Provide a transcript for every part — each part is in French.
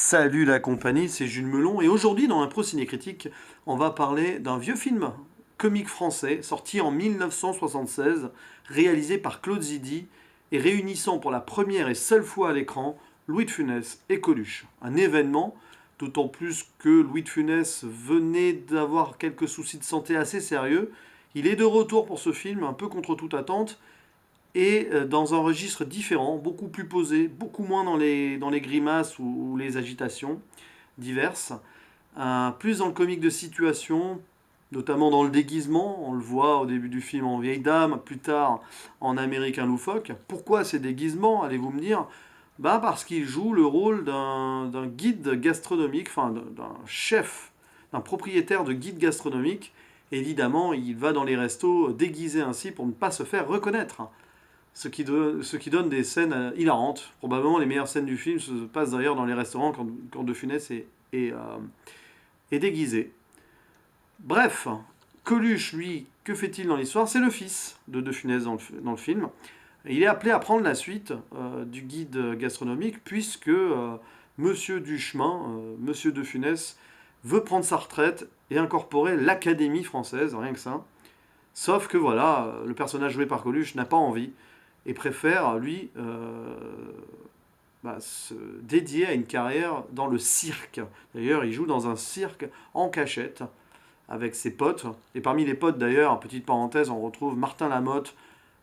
Salut la compagnie, c'est Jules Melon et aujourd'hui dans Impro Ciné Critique, on va parler d'un vieux film comique français sorti en 1976, réalisé par Claude Zidi et réunissant pour la première et seule fois à l'écran Louis de Funès et Coluche. Un événement, d'autant plus que Louis de Funès venait d'avoir quelques soucis de santé assez sérieux. Il est de retour pour ce film, un peu contre toute attente, et dans un registre différent, beaucoup plus posé, beaucoup moins dans les grimaces ou les agitations diverses, plus dans le comique de situation, notamment dans le déguisement, on le voit au début du film en vieille dame, plus tard en américain loufoque. Pourquoi ces déguisements, allez-vous me dire? Bah parce qu'il joue le rôle d'un guide gastronomique, enfin d'un chef, d'un propriétaire de guide gastronomique. Évidemment, il va dans les restos déguisé ainsi pour ne pas se faire reconnaître. Ce qui donne des scènes hilarantes. Probablement les meilleures scènes du film se passent d'ailleurs dans les restaurants quand De Funès est déguisé. Bref, Coluche, lui, que fait-il dans l'histoire? C'est le fils de Funès dans le film. Il est appelé à prendre la suite du guide gastronomique puisque Monsieur Duchemin, Monsieur De Funès, veut prendre sa retraite et incorporer l'Académie française, rien que ça. Sauf que voilà, le personnage joué par Coluche n'a pas envie et préfère, lui, se dédier à une carrière dans le cirque. D'ailleurs, il joue dans un cirque en cachette avec ses potes. Et parmi les potes, d'ailleurs, petite parenthèse, on retrouve Martin Lamotte,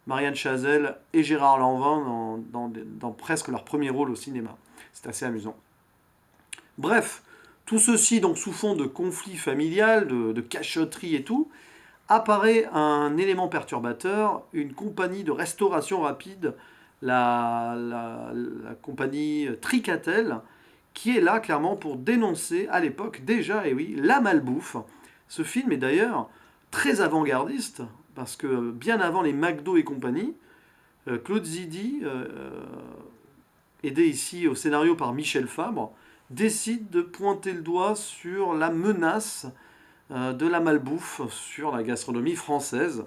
Marianne Chazelle et Gérard Lanvin dans presque leur premier rôle au cinéma. C'est assez amusant. Bref, tout ceci donc sous fond de conflit familial, de cachotterie et tout, apparaît un élément perturbateur, une compagnie de restauration rapide, la compagnie Tricatel, qui est là clairement pour dénoncer à l'époque déjà, et oui, la malbouffe. Ce film est d'ailleurs très avant-gardiste, parce que bien avant les McDo et compagnie, Claude Zidi, aidé ici au scénario par Michel Fabre, décide de pointer le doigt sur la menace de la malbouffe sur la gastronomie française,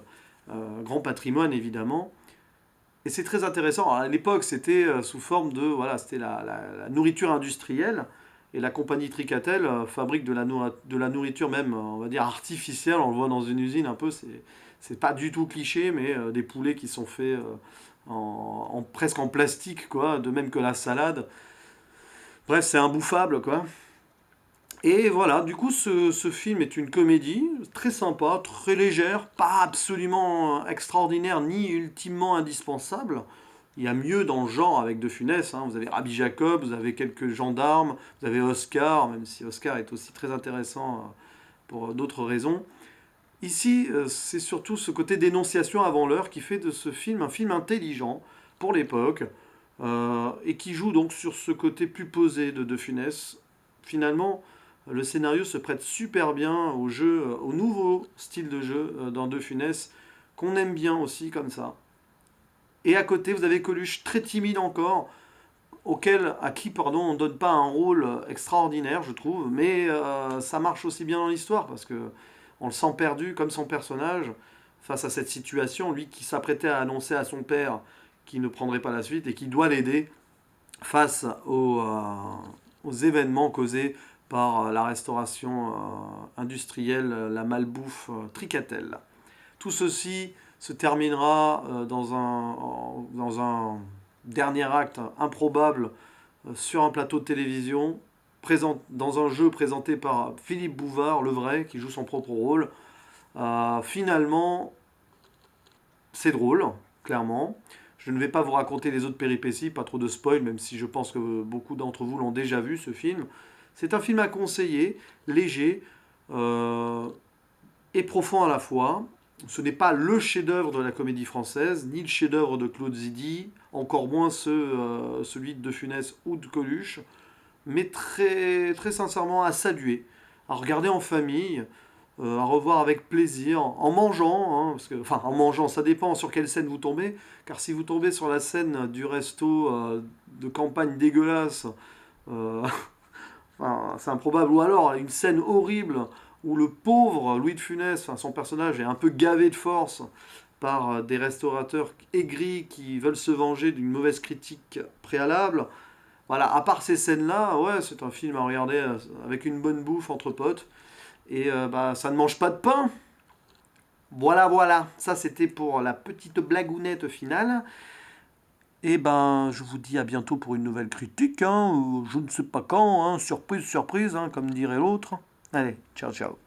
grand patrimoine évidemment. Et c'est très intéressant. À l'époque, c'était sous forme de voilà, c'était la nourriture industrielle et la compagnie Tricatel fabrique de la nourriture même, on va dire artificielle. On le voit dans une usine un peu. C'est pas du tout cliché, mais des poulets qui sont faits presque en plastique, quoi, de même que la salade. Bref, c'est imbouffable, quoi. Et voilà, du coup, ce film est une comédie très sympa, très légère, pas absolument extraordinaire ni ultimement indispensable. Il y a mieux dans le genre avec De Funès, hein. Vous avez Rabbi Jacob, vous avez quelques gendarmes, vous avez Oscar, même si Oscar est aussi très intéressant pour d'autres raisons. Ici, c'est surtout ce côté dénonciation avant l'heure qui fait de ce film un film intelligent pour l'époque et qui joue donc sur ce côté plus posé de Funès. Finalement, le scénario se prête super bien au jeu, au nouveau style de jeu dans De Funès, qu'on aime bien aussi comme ça. Et à côté, vous avez Coluche, très timide encore, à qui pardon, on ne donne pas un rôle extraordinaire, je trouve, mais ça marche aussi bien dans l'histoire, parce que on le sent perdu, comme son personnage, face à cette situation, lui qui s'apprêtait à annoncer à son père qu'il ne prendrait pas la suite, et qui doit l'aider face aux événements causés par la restauration industrielle, la malbouffe Tricatel. Tout ceci se terminera dans un dernier acte improbable sur un plateau de télévision, dans un jeu présenté par Philippe Bouvard, le vrai, qui joue son propre rôle. Finalement, c'est drôle, clairement. Je ne vais pas vous raconter les autres péripéties, pas trop de spoil, même si je pense que beaucoup d'entre vous l'ont déjà vu, ce film. C'est un film à conseiller, léger et profond à la fois. Ce n'est pas le chef-d'œuvre de la comédie française, ni le chef-d'œuvre de Claude Zidi, encore moins celui de Funès ou de Coluche, mais très, très sincèrement à saluer, à regarder en famille, à revoir avec plaisir, en mangeant, hein, enfin en mangeant, ça dépend sur quelle scène vous tombez, car si vous tombez sur la scène du resto de campagne dégueulasse, euh, enfin, c'est improbable, ou alors une scène horrible où le pauvre Louis de Funès, enfin, son personnage est un peu gavé de force par des restaurateurs aigris qui veulent se venger d'une mauvaise critique préalable, Voilà, à part ces scènes-là, ouais, c'est un film à regarder avec une bonne bouffe entre potes. Et bah, ça ne mange pas de pain. Voilà, voilà. Ça, c'était pour la petite blagounette finale. Et ben, je vous dis à bientôt pour une nouvelle critique, hein, je ne sais pas quand, hein, surprise, surprise, hein, comme dirait l'autre. Allez, ciao, ciao.